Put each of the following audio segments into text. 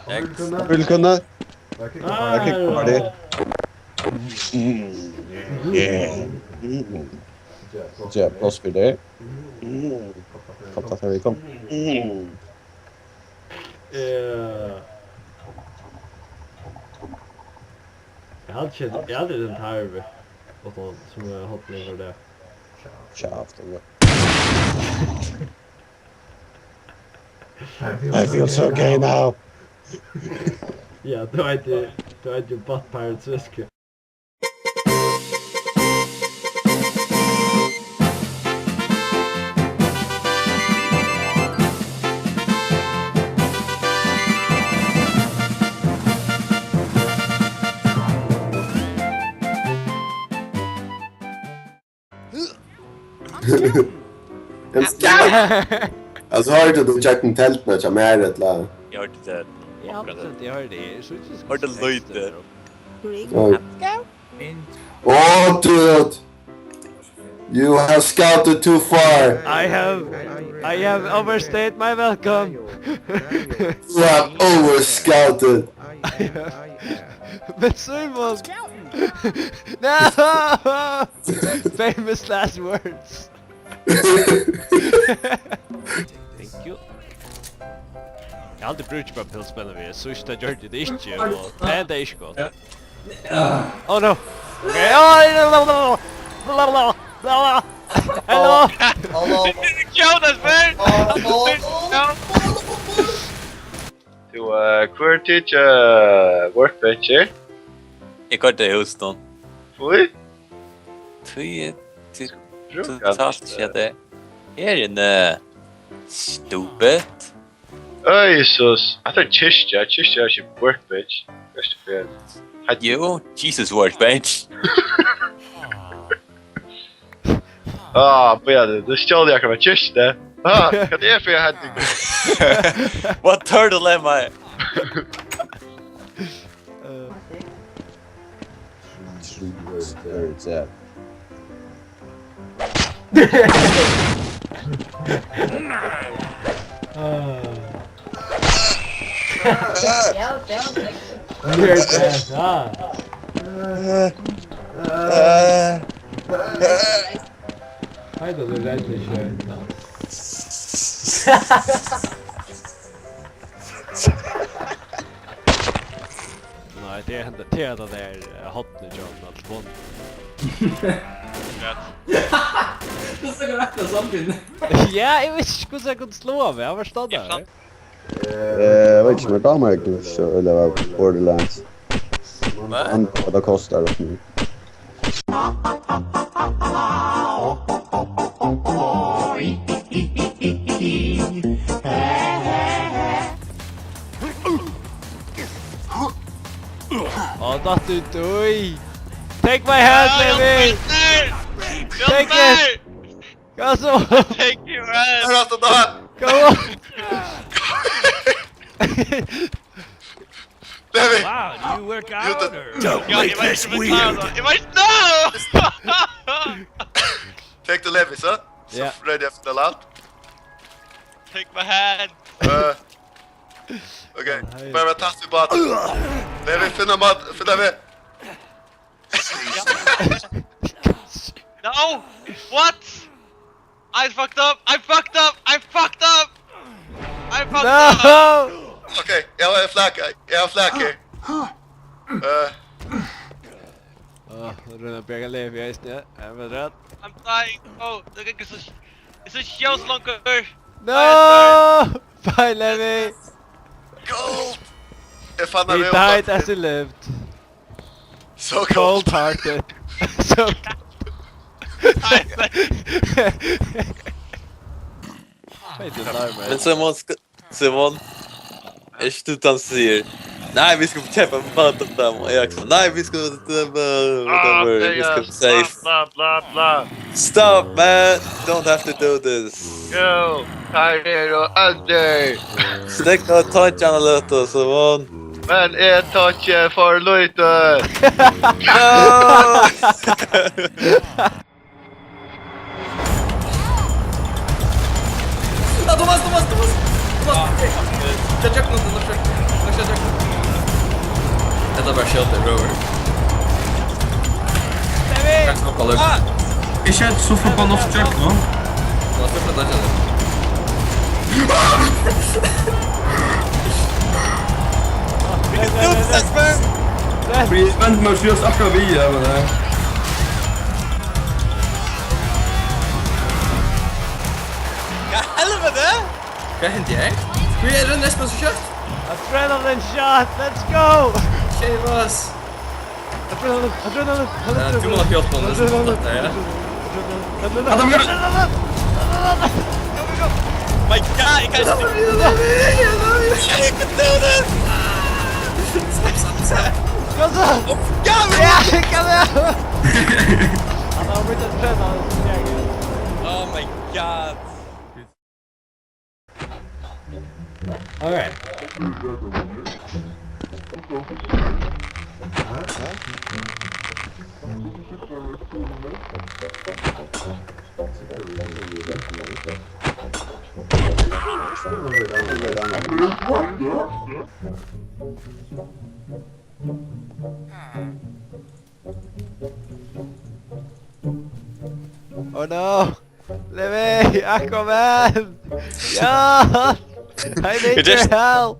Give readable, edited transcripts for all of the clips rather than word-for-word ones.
Välkomna. Jag kickar på det. Jävla för det. Fattar vi kom. Jag hade den tarv och sånt som jag hade över det. Shaft. I feel so gay now. Ja, då är det butt pirates whiskey. Alltså hörde du checken tältna som är det la. Jag hörde det. Jag hörde det. Hörde lite. Oh dude. You have scouted too far. I have overstayed my welcome. You have over-scouted. But Simon! No! Famous last words. Thank you. Jag har aldrig brukt på pillspellen vi. Sista gjorde det inte och det är inte gott. Oh no! Okay. Hello! Kill this man! Du queer teacher workbench here. Jag går till Houston. Fui? Fui till totalt det. Är en stupid. Jesus, I thought Chishja should workbench. Just a bit. Had you? Jesus workbench. But yeah, the still jag kan vara Chishja. Kan det för jag hade. What turtle am I? Hej då, det lät inte kört. Nej, det är den där hotne John att vån. Det ska gå rätt samtidigt. Ja, jag vet inte hur jag kunde slå av. Jag var stått där. Jag vet inte om jag kommer eller Borderlands. Vad det kostar och nu. Oh, that ut, oj! Take my hand, baby! Take it! Come on! Take your hand! Come on! Wow, do you work out or? Don't make this weird. No! Take the Levis, huh? Yeah. Ready after the out. Take my hand. Okay. Bara ta sig bort. Levi finna vi. No! What? I fucked up! No! Okay, jag har flak här. Runa bjäga lev, jag är snö. Jag är rädd. I'm dying. Oh, it's a show longer. No! Bye, Levi! Cold! He died as he lived. So Cold-hearted. So... Men Simon, är utan ser. Nej, vi ska kämpa med dem och jag också. Nej, vi ska safe. Blah. Stop, man. Don't have to do this. Go. Här och Andy. Stäck och toucharna lite, Simon. Men touch för lite. Thomas! Jag gjorde något. Detta bara kört det, bror. Tack så mycket. Jeg kjente så forbannet ofte kjøkken nå. Nå skal jeg flytte det. Vent med å slå oss akkurat videre med det. Hva helvete? Hva hender jeg? Hvor er det nesten så kjørt? Adrenaline shot, let's go! Kjevas. Adrenaline. Du må ha kjørt på den som dette, ja. My god, jeg kan ikke I can do this! Kom så! Ja, kom igjen! Han har blitt en trend av den gjengen. Oh my god. Alright. Oh no! Levi, Aquaman! Yeah! I need your help!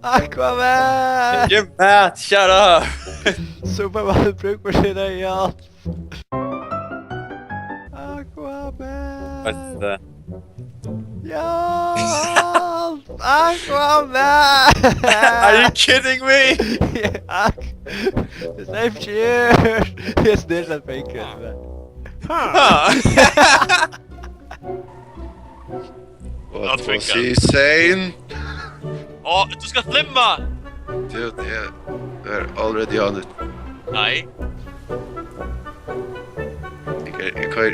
Aquaman! You're mad, shut up! Superman bruker sin hjelp! Aquaman! What's that? Hjelp! Aquaman! Are you kidding me? His name's Cheers! It's this and bacon, man. Huh. What was he saying? Åh, du ska flimma! Dude, they're already on it. Nej.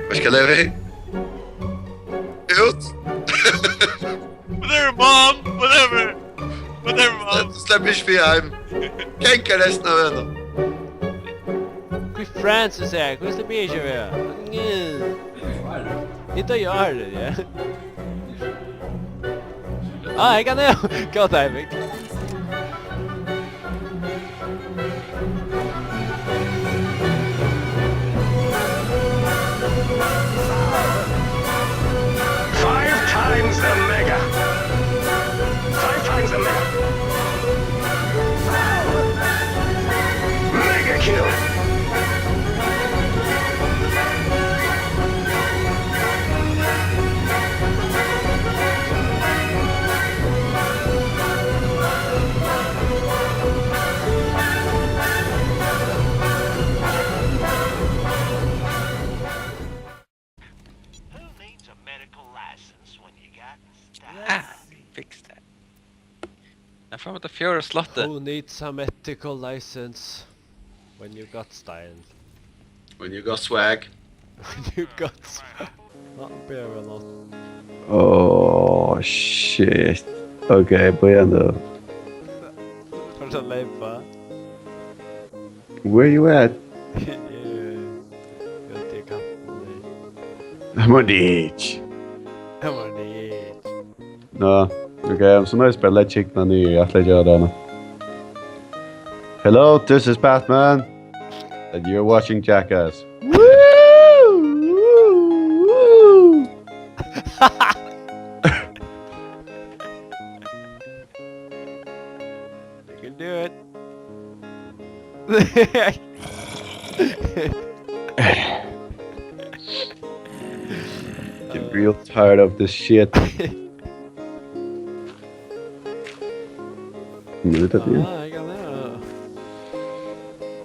Vad ska jag leva i? Ut! Whatever, mom! Whatever! Whatever, mom! Släpp mig förbi hem. Känka resten av henne. Chris Francis här, hur är det med er? Inte gör det, ja. Ah, jag kan nu! Go timing! Five times the mega. Mega kill. Fix that. Jag får inte fjärde slottet. Who needs a medical license when you got style? When you got swag. When you got not beer or not. Oh shit. Okej, börja nu. För att leva. Where you at? Jag tycker I'm on the edge. I'm on the edge. No. Okay, I'm so nice but let's check the new athlete. Hello, this is Batman. And you're watching Jackass. Woo! Woo! You can do it. Get real tired of this shit. Look at you. I got that.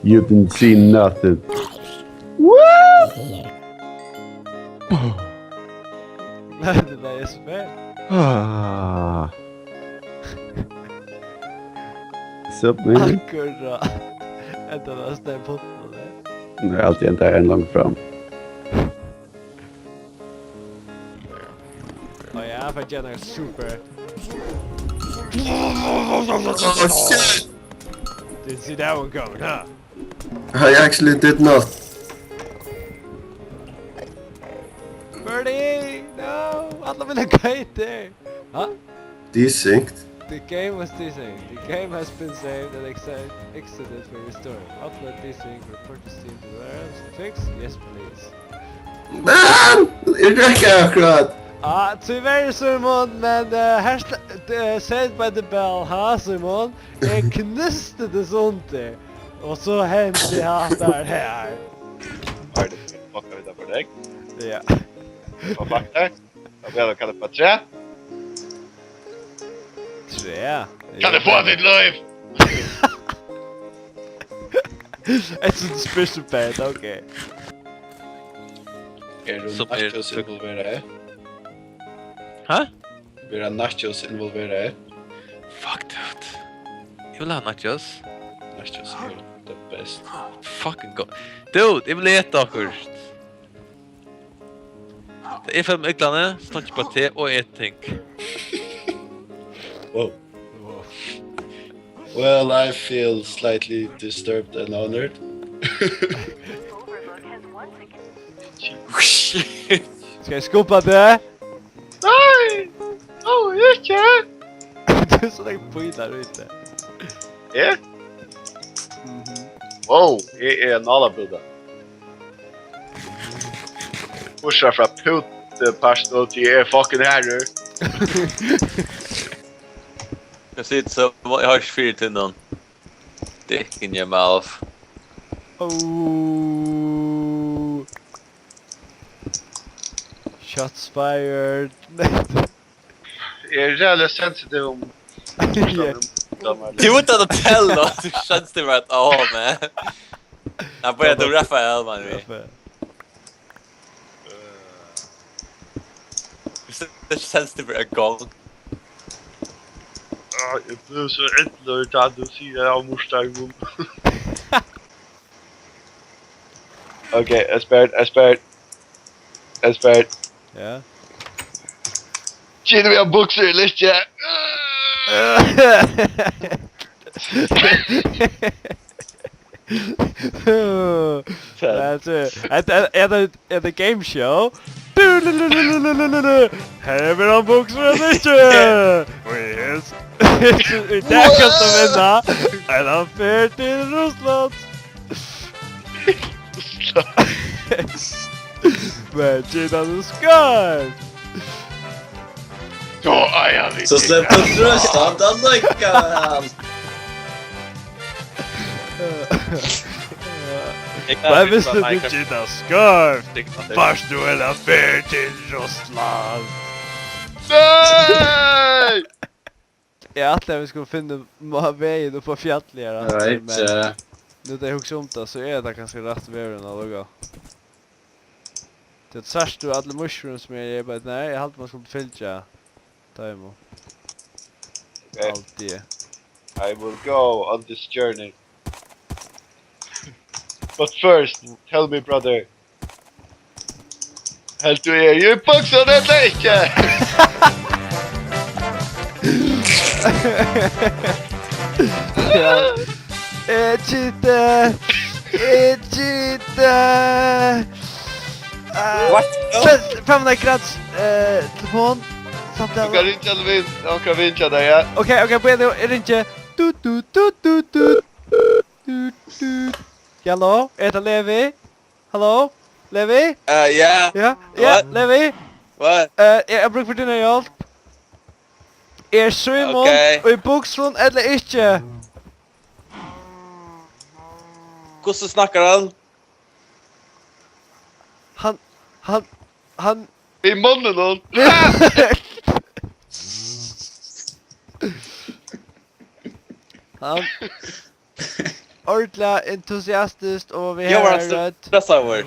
You didn't see nothing. Woo! Det där är Esbern. Ah. What's up, man? Akkurat. Vänta, vad står det på det? Det är alltid en där en långt fram. Oh ja, för att jag är super. Oh shit! Didn't see that one coming, huh? I actually did not. Birdie! No! Alla mina kajter! Ha? Desynced. The game was designed. The game has been saved and exited for restoring. Upload desync, report to Steam to warehouse. Fix? Yes, please. Men! Jag räcker akkurat. Tyvärr Simon, men saved by the bell, Simon. Jag knustade sånt där. Och så hände det här. Har du fuckat vidare för dig? Ja. Vad vaktar? Jag vill kalla på 3. 3. Kan du få ditt liv? It's a special bad, okay. Är du Som är- nachos involverade? Hæ? Blir det nachos involverade? Fuck dude. Jag vill ha nachos. Nachos är det bäst. Fucking god. Dude, jag vill äta okkurt. Det är för mygglarna, snackar på te och ett ting. Wow. Well, I feel slightly disturbed and honored. Ska jag skopa det? Nej! Inte! Du är så där pojlar ute. Ja? Wow, det är en alabuda. Pushar från putpasta till fucking herre. Jag ser ut så, jag har 4 till någon. Dick in your mouth. Oh. Shots fired. Jag är jävligt sensitiv om... Du utan att tell något, det känns det bara att man. Jag började Rafael man vi. Det känns det bara gång. Jag blev så ättlöjd att du säger jag måste gå. Okej, Esbern. Ja. Känner vi har boxer i listan? That's it. At the game show. Här vill han boxar inte. Det kan de vinna. Är han färd till Ryssland? Magic on the sky. Då är jag vid. Så släpp upp röstan, då lyckar han. Vad visste du Gina Scarf? Fast du är en affär till Ryssland. Nej! Jag att vi skulle finna vägen upp på fjällliga. Right. Nu det är också om det så är det kanske rätt vägen att lugga. Det särskilt du alla mushrooms med jag bara nej, jag hade man skulle filtra. Taimo. Okay. Alltid. I will go on this journey. But first, tell me brother. Helt du är ju boxar det lite. Cheater! What? 500 grads telefon. Du kan inte Elvin, jag kan vinka dig ja. Okej, på är det inte. Hallå, är det Levi? Hallå? Levi? Yeah. Ja, What? Levi? What? Jag brukar för dina hjälp. Är Simon och i boxen eller inte? Hur snackar han? Han I munnen då. Han ordentligt entusiastiskt och vi Jag var har en rätt. stressad över.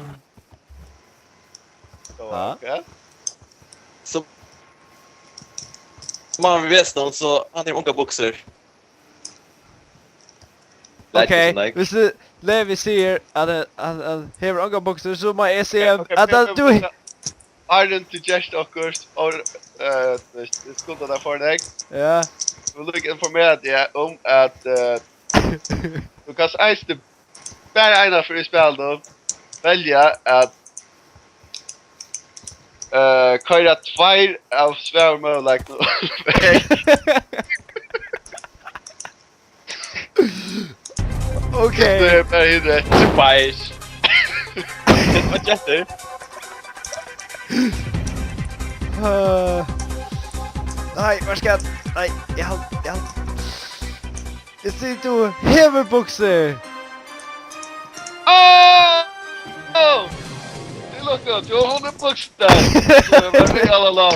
Ja. Okej. Så man vet någon så han är många boxer. Okej, hvis du Levi säger att han har många boxer så må jag säga att du Iron to just okkurt och det skulle där för dig. ja. Jag vill informera dig om att du kan ästa bara ena för i spel då. Välja att köra 2 av svärmöjligheterna. Okej. Det är bara hindret. Spice. Vad jätte? Nej, var ska jag? Nej, jag. Jag ser inte heverboxer. Det låter gott. Jag har 100 bucks där. Det var alla lag.